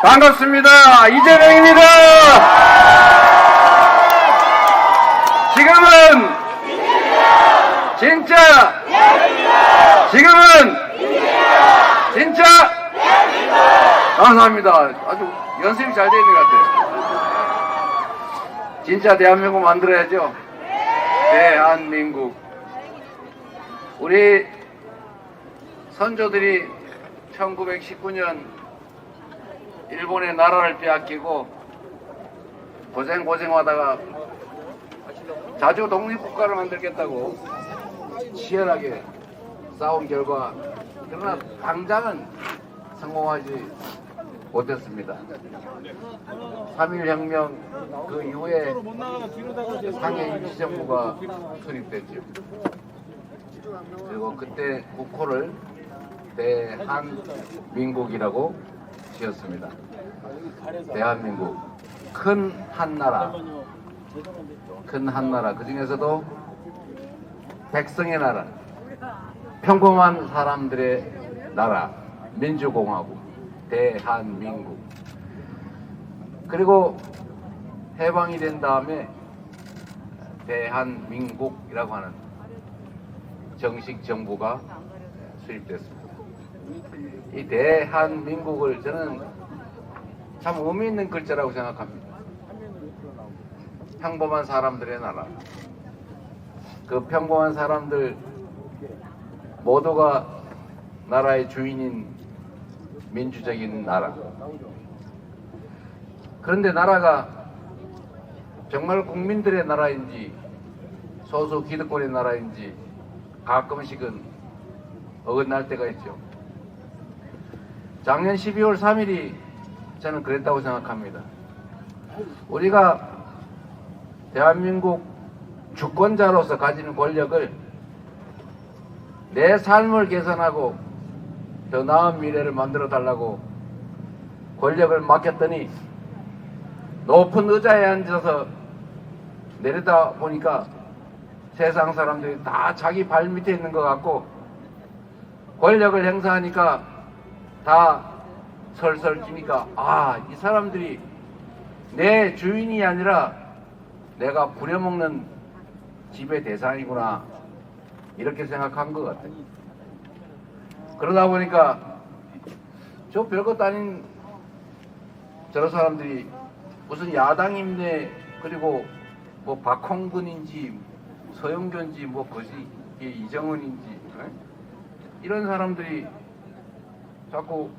반갑습니다. 이재명입니다. 지금은 진짜 감사합니다. 아주 연습이 잘 되는 것 같아요. 진짜 대한민국 만들어야죠. 대한민국. 우리 선조들이 1919년 일본의 나라를 빼앗기고 고생하다가 자주 독립국가를 만들겠다고 치열하게 싸운 결과, 그러나 당장은 성공하지 못했습니다. 3.1혁명 그 이후에 상해 임시정부가 수립됐죠. 그리고 그때 국호를 대한민국이라고 지었습니다. 대한민국, 큰 한나라, 그 중에서도 백성의 나라, 평범한 사람들의 나라, 민주공화국, 대한민국. 그리고 해방이 된 다음에 대한민국이라고 하는 정식 정부가 수립됐습니다. 이 대한민국을 저는 참 의미 있는 글자라고 생각합니다. 평범한 사람들의 나라. 그 평범한 사람들 모두가 나라의 주인인 민주적인 나라. 그런데 나라가 정말 국민들의 나라인지 소수 기득권의 나라인지 가끔씩은 어긋날 때가 있죠. 작년 12월 3일이 저는 그랬다고 생각합니다. 우리가 대한민국 주권자로서 가지는 권력을 내 삶을 개선하고 더 나은 미래를 만들어 달라고 권력을 맡겼더니 높은 의자에 앉아서 내려다 보니까 세상 사람들이 다 자기 발 밑에 있는 것 같고, 권력을 행사하니까 다 설설 뛰니까, 이 사람들이 내 주인이 아니라 내가 부려먹는 지배 대상이구나, 이렇게 생각한 것 같아요. 그러다 보니까 저 별것도 아닌 저런 사람들이 무슨 야당인데, 그리고 뭐 박홍근인지 서영교인지 뭐 그지 이정은인지 이런 사람들이 자꾸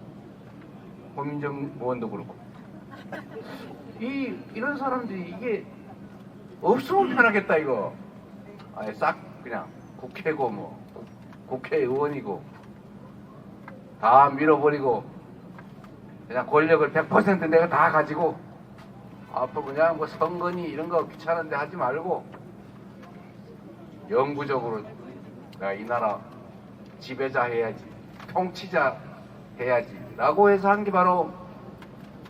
고민정 의원도 그렇고 이런 사람들이 이게 없으면 편하겠다 이거. 아예 싹 그냥 국회고 뭐 국회의원이고 다 밀어버리고 그냥 권력을 100% 내가 다 가지고 앞으로 그냥 뭐 선거니 이런 거 귀찮은데 하지 말고 영구적으로 내가 이 나라 지배자 해야지, 통치자 해야지 라고 해서 한 게 바로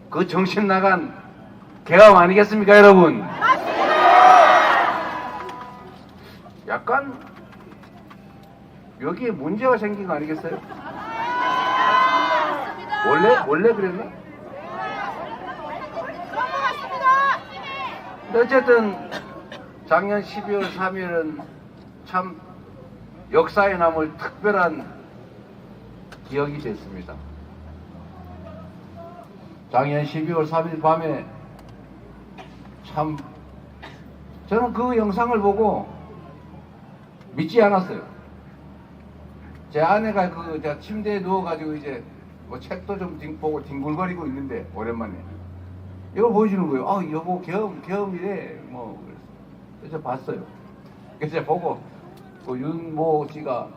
그 정신 나간 개혁 아니겠습니까 여러분? 약간 여기에 문제가 생긴 거 아니겠어요? 원래 그랬나? 어쨌든 작년 12월 3일은 참 역사에 남을 특별한 기억이 됐습니다. 작년 12월 3일 밤에 참 저는 그 영상을 보고 믿지 않았어요. 제 아내가 제가 침대에 누워가지고 이제 뭐 책도 좀 보고 뒹굴거리고 있는데 오랜만에 이걸 보여주는 거예요. 여보 계엄이래 뭐. 그래서 봤어요. 그래서 제가 보고 윤모 씨가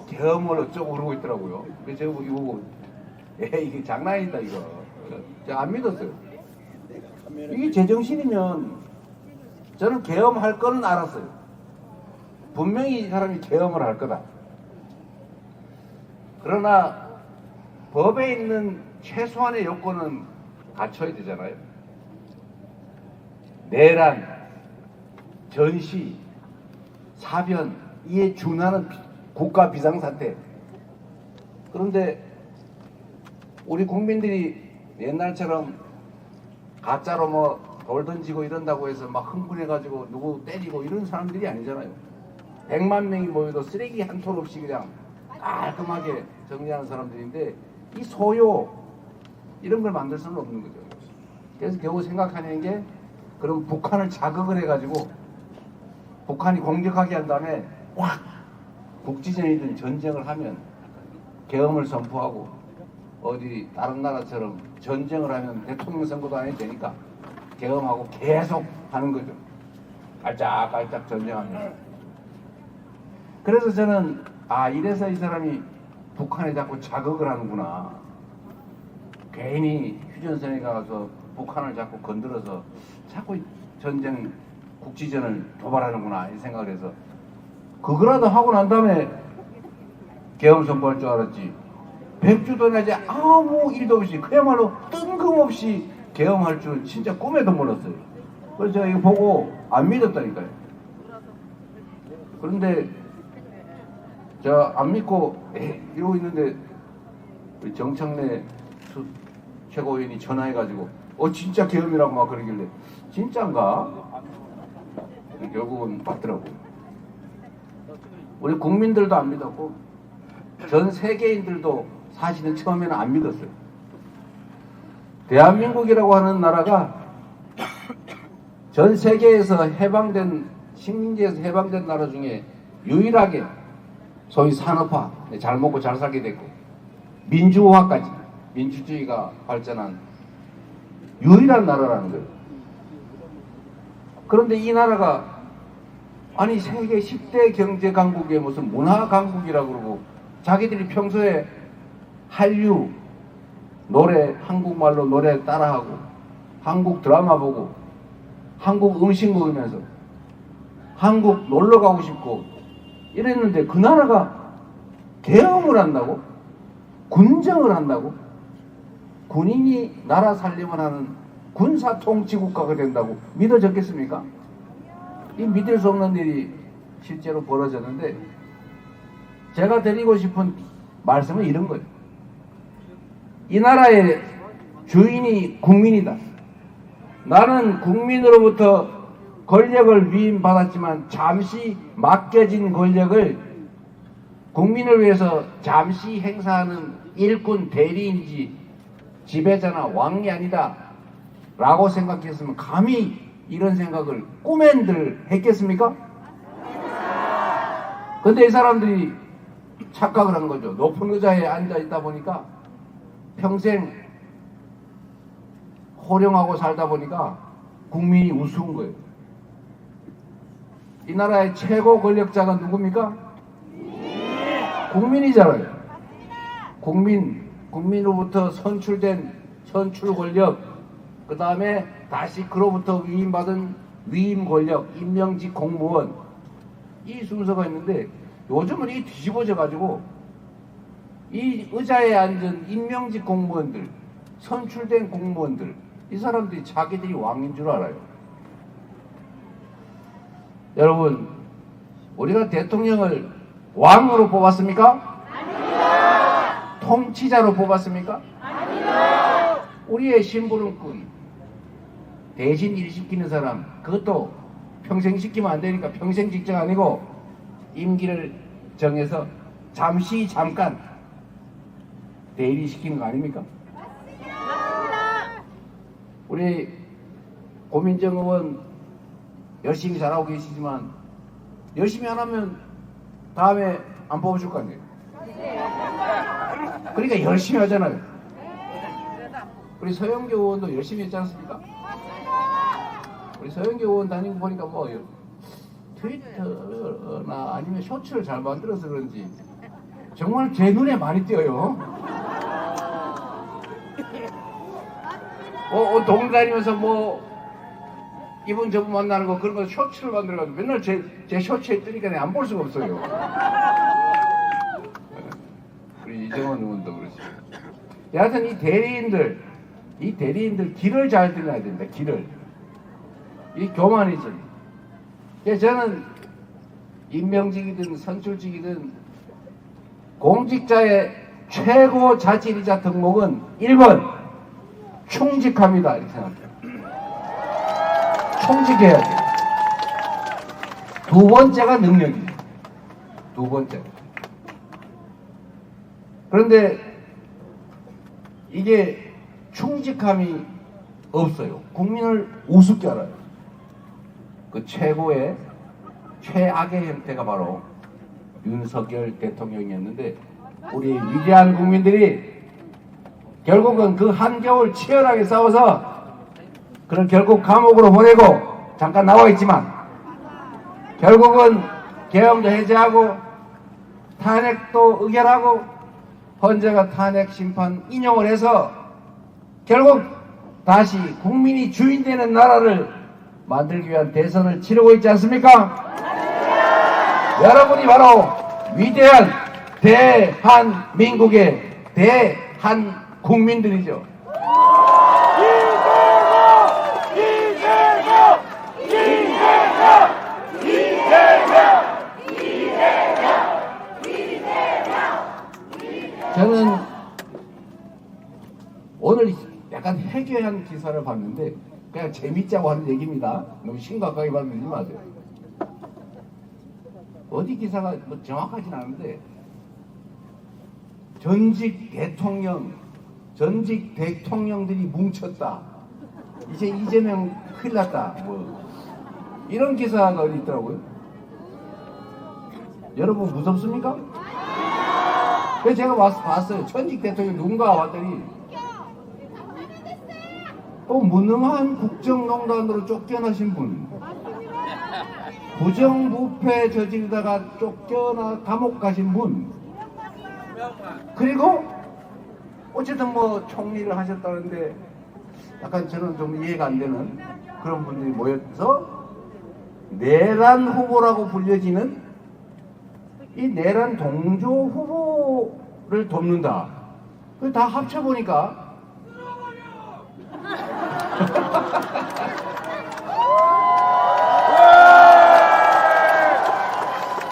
계엄을 어쩌고 그러고 있더라고요. 그래서 제가 이거 보고 이게 장난이다 이거. 제가 안 믿었어요. 이게 제정신이면 저는 계엄할 거는 알았어요. 분명히 이 사람이 계엄을 할 거다. 그러나 법에 있는 최소한의 요건은 갖춰야 되잖아요. 내란, 전시, 사변, 이에 준하는 국가 비상사태. 그런데 우리 국민들이 옛날처럼 가짜로 뭐 돌 던지고 이런다고 해서 막 흥분해가지고 누구 때리고 이런 사람들이 아니잖아요. 100만 명이 모여도 쓰레기 한 톨 없이 그냥 깔끔하게 정리하는 사람들인데 이 소요 이런 걸 만들 수는 없는 거죠. 그래서 겨우 생각하는 게 그럼 북한을 자극을 해가지고 북한이 공격하게 한 다음에 확 국지전이든 전쟁을 하면 계엄을 선포하고 어디 다른 나라처럼 전쟁을 하면 대통령 선거도 안 해도 되니까 계엄하고 계속 하는 거죠. 깔짝깔짝 전쟁하면서. 그래서 저는 이래서 이 사람이 북한에 자꾸 자극을 하는구나. 괜히 휴전선에 가서 북한을 자꾸 건드려서 자꾸 전쟁 국지전을 도발하는구나 이 생각을 해서 그거라도 하고 난 다음에 계엄 선포할 줄 알았지. 100주도 나지 아무 일도 없이 그야말로 뜬금없이 계엄할 줄 진짜 꿈에도 몰랐어요. 그래서 제가 이거 보고 안 믿었다니까요. 그런데 제가 안 믿고 이러고 있는데 우리 정청래 최고위원이 전화해가지고 진짜 계엄이라고 막 그러길래 진짜인가? 결국은 맞더라고요. 우리 국민들도 안 믿었고 전 세계인들도 사실은 처음에는 안 믿었어요. 대한민국이라고 하는 나라가 전 세계에서 해방된 식민지에서 해방된 나라 중에 유일하게 소위 산업화, 잘 먹고 잘 살게 됐고 민주화까지 민주주의가 발전한 유일한 나라라는 거예요. 그런데 이 나라가 아니 세계 10대 경제 강국의 무슨 문화 강국이라고 그러고 자기들이 평소에 한류 노래 한국말로 노래 따라하고 한국 드라마 보고 한국 음식 먹으면서 한국 놀러 가고 싶고 이랬는데 그 나라가 계엄을 한다고? 군정을 한다고? 군인이 나라 살림을 하는 군사통치국가가 된다고 믿어졌겠습니까? 이 믿을 수 없는 일이 실제로 벌어졌는데 제가 드리고 싶은 말씀은 이런 거예요. 이 나라의 주인이 국민이다. 나는 국민으로부터 권력을 위임받았지만 잠시 맡겨진 권력을 국민을 위해서 잠시 행사하는 일꾼 대리인이지 지배자나 왕이 아니다 라고 생각했으면 감히 이런 생각을 꿈엔들 했겠습니까? 근데 이 사람들이 착각을 한 거죠. 높은 의자에 앉아 있다 보니까 평생 호령하고 살다 보니까 국민이 우스운 거예요. 이 나라의 최고 권력자가 누굽니까? 국민이잖아요. 국민으로부터 선출된 선출 권력, 그 다음에 다시 그로부터 위임받은 위임 권력, 임명직 공무원, 이 순서가 있는데 요즘은 이 뒤집어져 가지고 이 의자에 앉은 임명직 공무원들, 선출된 공무원들, 이 사람들이 자기들이 왕인 줄 알아요. 여러분, 우리가 대통령을 왕으로 뽑았습니까? 아닙니다. 통치자로 뽑았습니까? 아닙니다. 우리의 심부름꾼, 대신 일 시키는 사람, 그것도 평생 시키면 안 되니까 평생 직장 아니고 임기를 정해서 잠깐 대리 시키는 거 아닙니까? 맞습니다. 우리 고민정 의원 열심히 잘하고 계시지만 열심히 안 하면 다음에 안 뽑아줄 거 아니에요? 그러니까 열심히 하잖아요. 우리 서영교 의원도 열심히 했지 않습니까? 우리 서영교 의원 다니고 보니까 뭐 트위터나 아니면 쇼츠를 잘 만들어서 그런지 정말 제 눈에 많이 띄어요. 동 다니면서 뭐 이분 저분 만나는 거 그런 거 쇼츠를 만들어가지고 맨날 제 쇼츠에 뜨니까 내가 안 볼 수가 없어요. 우리 이정원 의원도 그렇지. 여하튼 이 대리인들 길을 잘 들어야 된다. 길을. 이 교만이죠. 그래서 저는 임명직이든 선출직이든 공직자의 최고 자질이자 덕목은 1번 충직합니다. 이렇게 생각해요. 충직해야 돼요. 두 번째가 능력입니다. 두 번째. 그런데 이게 충직함이 없어요. 국민을 우습게 알아요. 그 최고의 최악의 형태가 바로 윤석열 대통령이었는데 우리 위대한 국민들이 결국은 그 한겨울 치열하게 싸워서 그런 결국 감옥으로 보내고 잠깐 나와 있지만 결국은 계엄도 해제하고 탄핵도 의결하고 헌재가 탄핵 심판 인용을 해서 결국 다시 국민이 주인되는 나라를 만들기 위한 대선을 치르고 있지 않습니까? 여러분이 바로 위대한 대한민국의 대한국민들이죠. 저는 오늘 약간 해괴한 기사를 봤는데 그냥 재밌자고 하는 얘기입니다. 너무 심각하게 받지 마세요. 어디 기사가 뭐 정확하진 않은데 전직 대통령들이 뭉쳤다. 이제 이재명 큰일 났다. 뭐 이런 기사가 어디 있더라고요. 여러분 무섭습니까? 그래서 제가 봤어요. 전직 대통령 누군가 왔더니 또 무능한 국정농단으로 쫓겨나신 분, 부정부패 저지르다가 쫓겨나 감옥 가신 분, 그리고 어쨌든 뭐 총리를 하셨다는데 약간 저는 좀 이해가 안 되는 그런 분들이 모여서 내란 후보라고 불려지는 이 내란 동조 후보를 돕는다. 다 합쳐보니까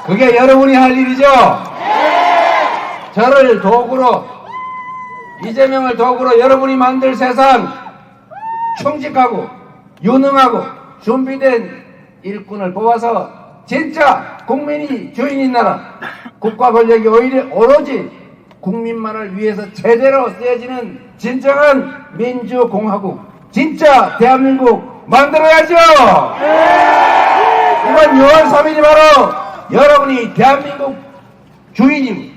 그게 여러분이 할 일이죠? 저를 도구로, 이재명을 도구로 여러분이 만들 세상 충직하고 유능하고 준비된 일꾼을 뽑아서 진짜 국민이 주인인 나라, 국가 권력이 오로지 국민만을 위해서 제대로 쓰여지는 진정한 민주공화국, 진짜 대한민국 만들어야죠. 이번 6월 3일이 바로 여러분이 대한민국 주인이고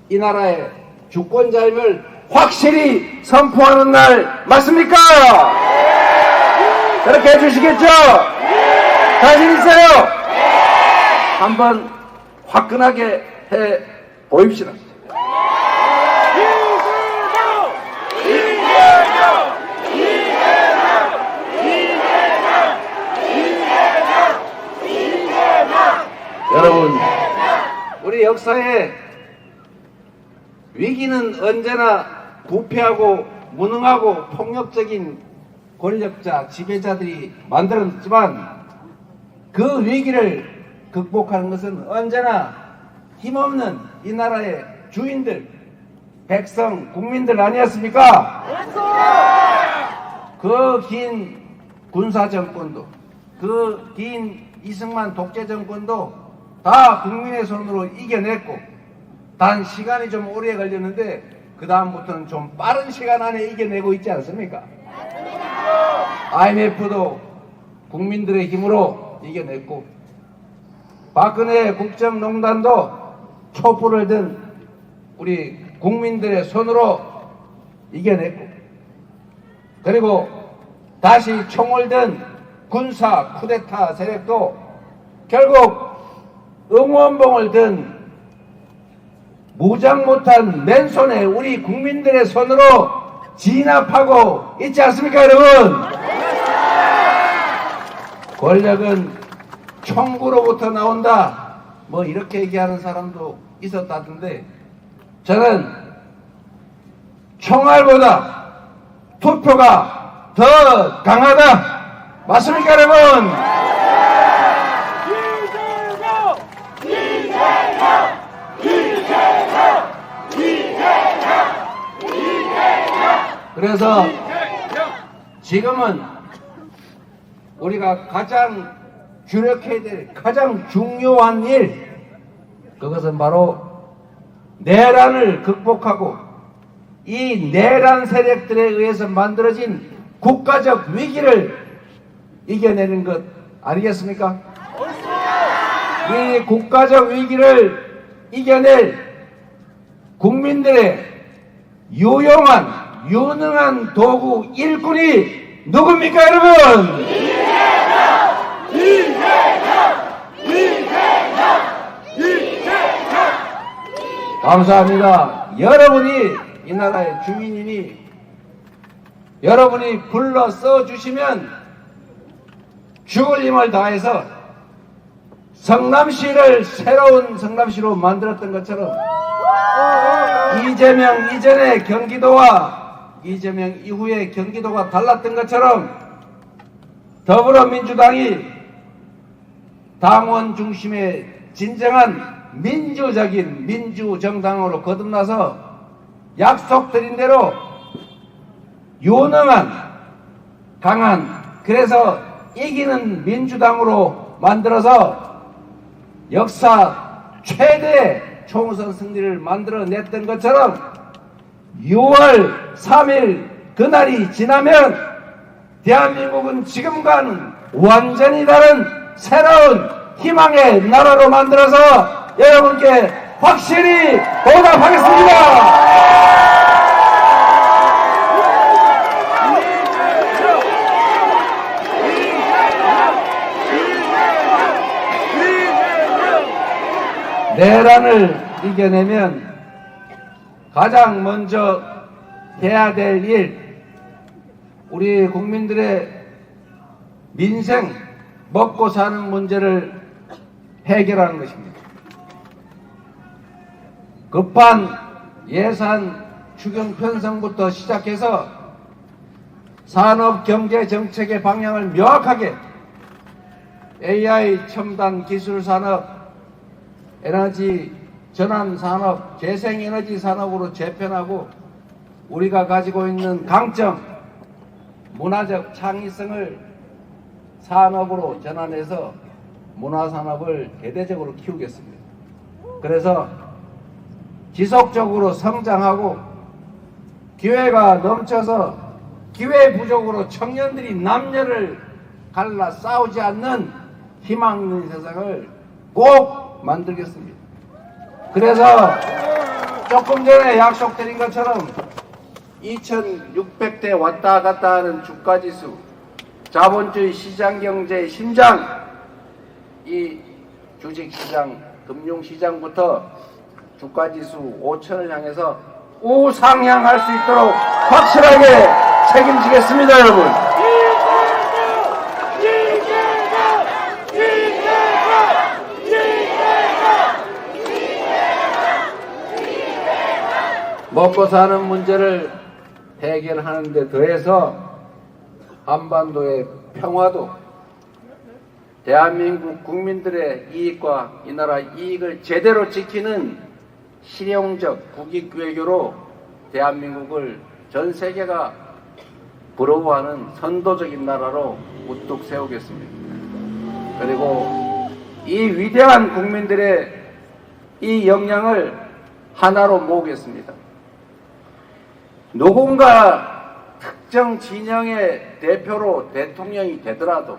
이 나라의 주권자임을 확실히 선포하는 날 맞습니까? 그렇게 해주시겠죠? 자신 있어요? 한번 화끈하게 해 보입시다. 여러분, 우리 역사에 위기는 언제나 부패하고 무능하고 폭력적인 권력자, 지배자들이 만들었지만 그 위기를 극복하는 것은 언제나 힘없는 이 나라의 주인들, 백성, 국민들 아니었습니까? 그 긴 군사정권도, 그 긴 이승만 독재정권도 다 국민의 손으로 이겨냈고 단 시간이 좀 오래 걸렸는데 그 다음부터는 좀 빠른 시간 안에 이겨내고 있지 않습니까? IMF도 국민들의 힘으로 이겨냈고 박근혜 국정농단도 촛불을 든 우리 국민들의 손으로 이겨냈고 그리고 다시 총을 든 군사 쿠데타 세력도 결국 응원봉을 든 무장 못한 맨손에 우리 국민들의 손으로 진압하고 있지 않습니까, 여러분? 권력은 총구로부터 나온다. 뭐 이렇게 얘기하는 사람도 있었다던데 저는 총알보다 투표가 더 강하다. 맞습니까, 여러분? 그래서 지금은 우리가 가장 주력해야 될 가장 중요한 일, 그것은 바로 내란을 극복하고 이 내란 세력들에 의해서 만들어진 국가적 위기를 이겨내는 것 아니겠습니까? 이 국가적 위기를 이겨낼 국민들의 유능한 도구 일꾼이 누굽니까, 여러분? 감사합니다. 여러분이 이 나라의 주민이니 여러분이 불러 써주시면 죽을 힘을 다해서 성남시를 새로운 성남시로 만들었던 것처럼 이재명 이전의 경기도와 이재명 이후의 경기도가 달랐던 것처럼 더불어민주당이 당원 중심의 진정한 민주적인 민주정당으로 거듭나서 약속드린 대로 유능한 강한 그래서 이기는 민주당으로 만들어서 역사 최대 총선 승리를 만들어냈던 것처럼 6월 3일 그날이 지나면 대한민국은 지금과는 완전히 다른 새로운 희망의 나라로 만들어서 여러분께 확실히 보답하겠습니다. 내란을 이겨내면 가장 먼저 해야 될 일, 우리 국민들의 민생, 먹고 사는 문제를 해결하는 것입니다. 급한 예산 추경 편성부터 시작해서 산업 경제 정책의 방향을 명확하게 AI 첨단 기술 산업, 에너지 전환 산업, 재생에너지 산업으로 재편하고 우리가 가지고 있는 강점, 문화적 창의성을 산업으로 전환해서 문화산업을 대대적으로 키우겠습니다. 그래서 지속적으로 성장하고 기회가 넘쳐서 기회 부족으로 청년들이 남녀를 갈라 싸우지 않는 희망 있는 세상을 꼭 만들겠습니다. 그래서 조금 전에 약속드린 것처럼 2600대 왔다 갔다 하는 주가지수, 자본주의 시장경제의 심장, 이 주식시장, 금융시장부터 주가지수 5000을 향해서 우상향할 수 있도록 확실하게 책임지겠습니다, 여러분. 먹고 사는 문제를 해결하는 데 더해서 한반도의 평화도 대한민국 국민들의 이익과 이 나라 이익을 제대로 지키는 실용적 국익 외교로 대한민국을 전 세계가 부러워하는 선도적인 나라로 우뚝 세우겠습니다. 그리고 이 위대한 국민들의 이 역량을 하나로 모으겠습니다. 누군가 특정 진영의 대표로 대통령이 되더라도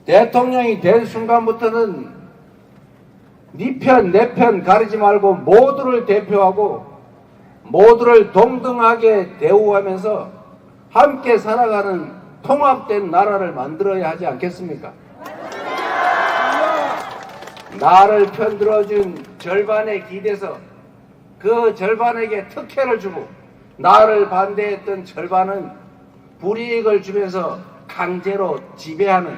대통령이 된 순간부터는 네 편, 내 편 가리지 말고 모두를 대표하고 모두를 동등하게 대우하면서 함께 살아가는 통합된 나라를 만들어야 하지 않겠습니까? 나를 편들어준 절반에 기대서 그 절반에게 특혜를 주고 나를 반대했던 절반은 불이익을 주면서 강제로 지배하는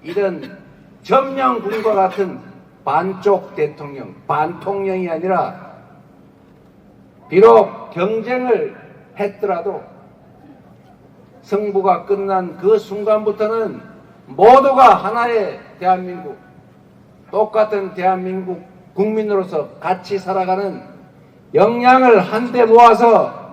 이런 점령군과 같은 반쪽 대통령, 반통령이 아니라 비록 경쟁을 했더라도 승부가 끝난 그 순간부터는 모두가 하나의 대한민국, 똑같은 대한민국 국민으로서 같이 살아가는 역량을 한데 모아서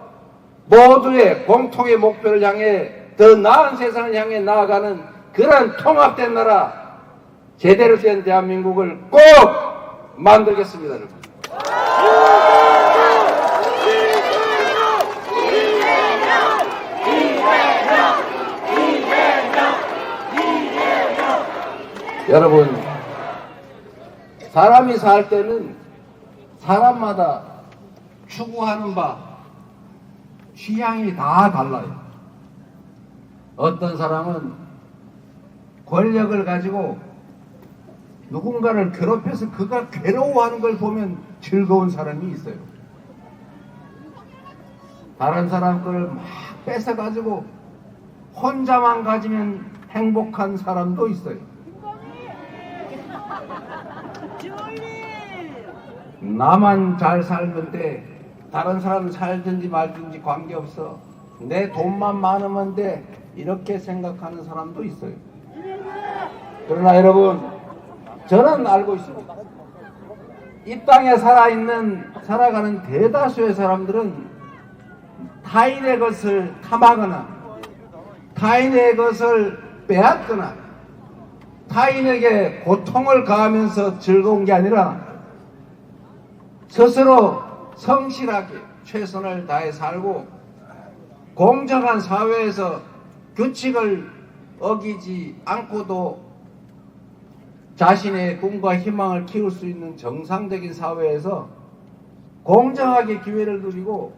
모두의 공통의 목표를 향해 더 나은 세상을 향해 나아가는 그런 통합된 나라, 제대로 된 대한민국을 꼭 만들겠습니다, 여러분. 여러분, 사람이 살 때는 사람마다 추구하는 바, 취향이 다 달라요. 어떤 사람은 권력을 가지고 누군가를 괴롭혀서 그가 괴로워하는 걸 보면 즐거운 사람이 있어요. 다른 사람 거를 막 뺏어가지고 혼자만 가지면 행복한 사람도 있어요. 나만 잘 살는데 다른 사람 살든지 말든지 관계없어. 내 돈만 많으면 돼. 이렇게 생각하는 사람도 있어요. 그러나 여러분, 저는 알고 있습니다. 이 땅에 살아가는 대다수의 사람들은 타인의 것을 탐하거나 타인의 것을 빼앗거나 타인에게 고통을 가하면서 즐거운 게 아니라 스스로 성실하게 최선을 다해 살고 공정한 사회에서 규칙을 어기지 않고도 자신의 꿈과 희망을 키울 수 있는 정상적인 사회에서 공정하게 기회를 누리고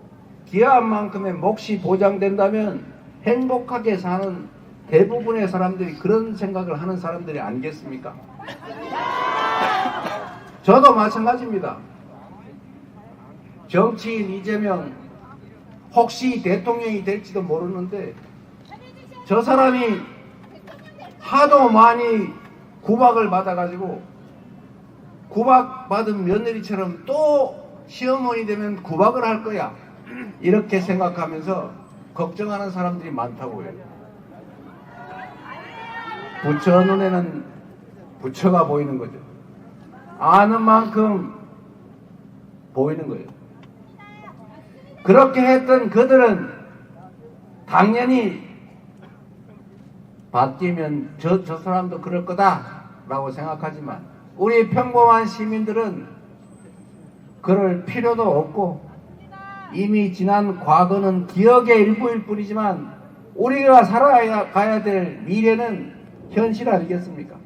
기여한 만큼의 몫이 보장된다면 행복하게 사는 대부분의 사람들이 그런 생각을 하는 사람들이 아니겠습니까? 저도 마찬가지입니다. 정치인 이재명 혹시 대통령이 될지도 모르는데 저 사람이 하도 많이 구박을 받아가지고 구박받은 며느리처럼 또 시어머니 되면 구박을 할 거야 이렇게 생각하면서 걱정하는 사람들이 많다고 해요. 부처 눈에는 부처가 보이는 거죠. 아는 만큼 보이는 거예요. 그렇게 했던 그들은 당연히 바뀌면 저 사람도 그럴 거다라고 생각하지만 우리 평범한 시민들은 그럴 필요도 없고 이미 지난 과거는 기억의 일부일 뿐이지만 우리가 살아가야 될 미래는 현실 아니겠습니까?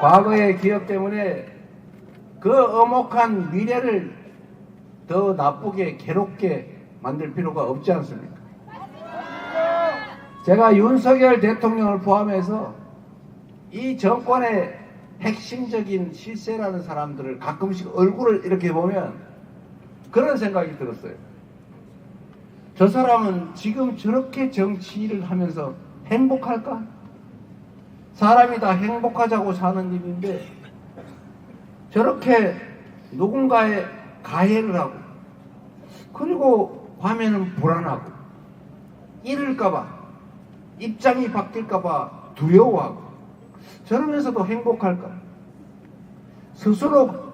과거의 기억 때문에 그 엄혹한 미래를 더 나쁘게 괴롭게 만들 필요가 없지 않습니까? 제가 윤석열 대통령을 포함해서 이 정권의 핵심적인 실세라는 사람들을 가끔씩 얼굴을 이렇게 보면 그런 생각이 들었어요. 저 사람은 지금 저렇게 정치를 하면서 행복할까? 사람이 다 행복하자고 사는 일인데 저렇게 누군가의 가해를 하고 그리고 밤에는 불안하고 잃을까봐 입장이 바뀔까봐 두려워하고 저러면서도 행복할까? 스스로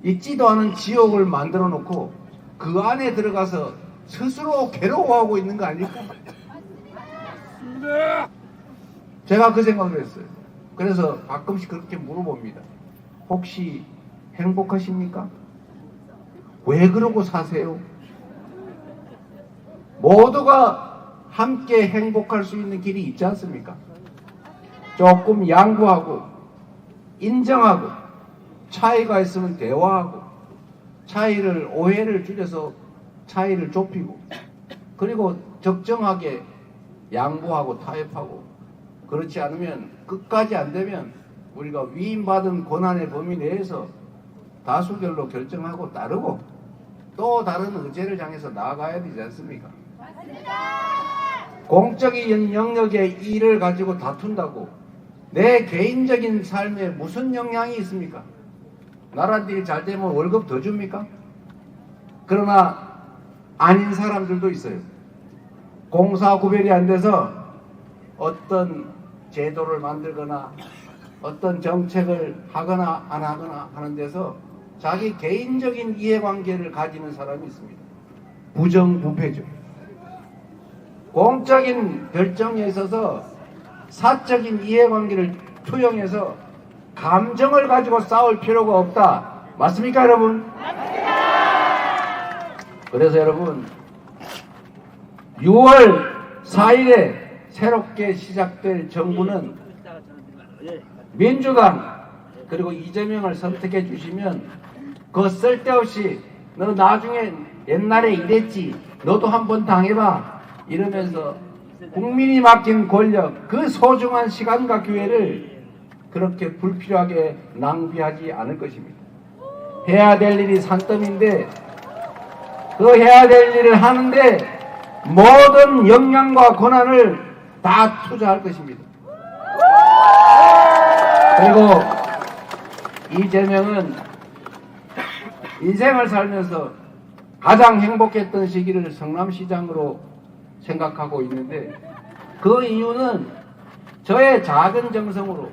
있지도 않은 지옥을 만들어 놓고 그 안에 들어가서 스스로 괴로워하고 있는 거 아닐까? 제가 그 생각을 했어요. 그래서 가끔씩 그렇게 물어봅니다. 혹시 행복하십니까? 왜 그러고 사세요? 모두가 함께 행복할 수 있는 길이 있지 않습니까? 조금 양보하고 인정하고 차이가 있으면 대화하고 오해를 줄여서 차이를 좁히고 그리고 적정하게 양보하고 타협하고 그렇지 않으면 끝까지 안 되면 우리가 위임받은 권한의 범위 내에서 다수결로 결정하고 따르고 또 다른 의제를 향해서 나아가야 되지 않습니까? 공적인 영역의 일을 가지고 다툰다고 내 개인적인 삶에 무슨 영향이 있습니까? 나라들이 잘 되면 월급 더 줍니까? 그러나 아닌 사람들도 있어요. 공사 구별이 안 돼서 어떤 제도를 만들거나 어떤 정책을 하거나 안 하거나 하는 데서 자기 개인적인 이해관계를 가지는 사람이 있습니다. 부정부패죠. 공적인 결정에 있어서 사적인 이해관계를 투영해서 감정을 가지고 싸울 필요가 없다. 맞습니까, 여러분? 그래서 여러분, 6월 4일에 새롭게 시작될 정부는 민주당 그리고 이재명을 선택해 주시면 그 쓸데없이 너 나중에 옛날에 이랬지 너도 한번 당해봐 이러면서 국민이 맡긴 권력 그 소중한 시간과 기회를 그렇게 불필요하게 낭비하지 않을 것입니다. 해야 될 일이 산더미인데 그 해야 될 일을 하는데 모든 역량과 권한을 다 투자할 것입니다. 그리고 이재명은 인생을 살면서 가장 행복했던 시기를 성남시장으로 생각하고 있는데 그 이유는 저의 작은 정성으로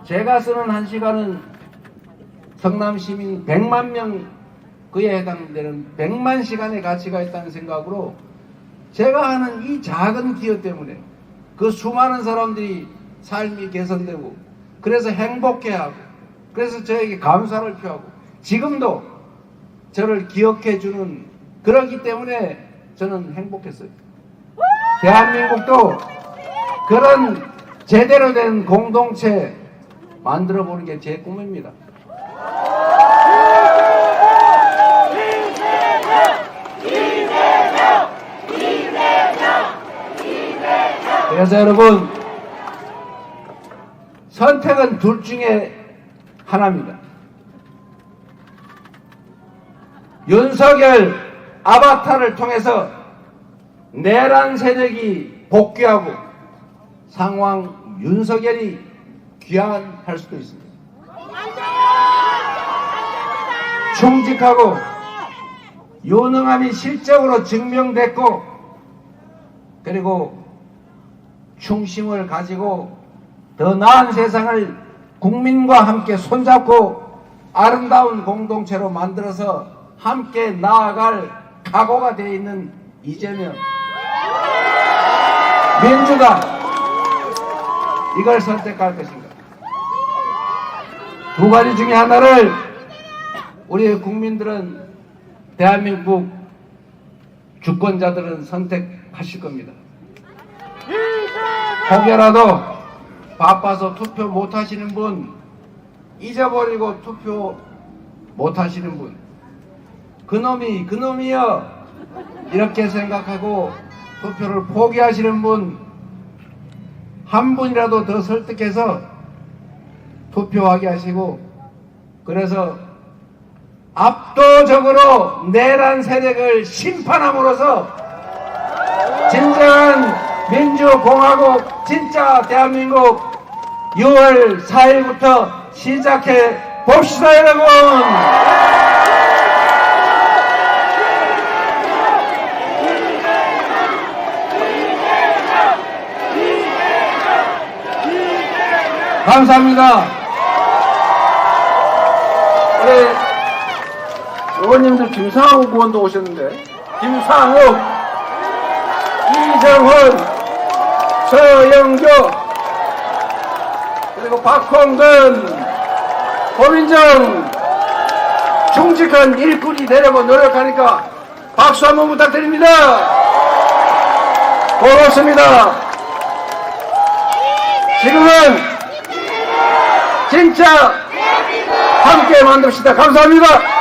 제가 쓰는 1시간은 성남시민 100만 명 그에 해당되는 100만 시간의 가치가 있다는 생각으로 제가 하는 이 작은 기여 때문에 그 수많은 사람들이 삶이 개선되고 그래서 행복해하고 그래서 저에게 감사를 표하고 지금도 저를 기억해주는 그러기 때문에 저는 행복했어요. 대한민국도 그런 제대로 된 공동체 만들어보는 게 제 꿈입니다. 그래서 여러분 선택은 둘 중에 하나입니다. 윤석열 아바타를 통해서 내란 세력이 복귀하고 상황 윤석열이 귀환할 수도 있습니다. 충직하고 유능함이 실적으로 증명됐고 그리고 충심을 가지고 더 나은 세상을 국민과 함께 손잡고 아름다운 공동체로 만들어서 함께 나아갈 각오가 되어 있는 이재명 민주당 이걸 선택할 것인가? 두 가지 중에 하나를 우리 국민들은 대한민국 주권자들은 선택하실 겁니다. 혹여라도 바빠서 투표 못하시는 분, 잊어버리고 투표 못하시는 분, 그놈이요 이렇게 생각하고 투표를 포기하시는 분, 한 분이라도 더 설득해서 투표하게 하시고 그래서 압도적으로 내란 세력을 심판함으로써 진정한 민주공화국 진짜 대한민국 6월 4일부터 시작해 봅시다 여러분. 감사합니다. 우리 의원님들 김상욱 의원도 오셨는데 김상욱, 이정훈, 서영교 그리고 박홍근, 고민정 충직한 일꾼이 되려고 노력하니까 박수 한번 부탁드립니다. 고맙습니다. 지금은 진짜 함께 만듭시다. 감사합니다.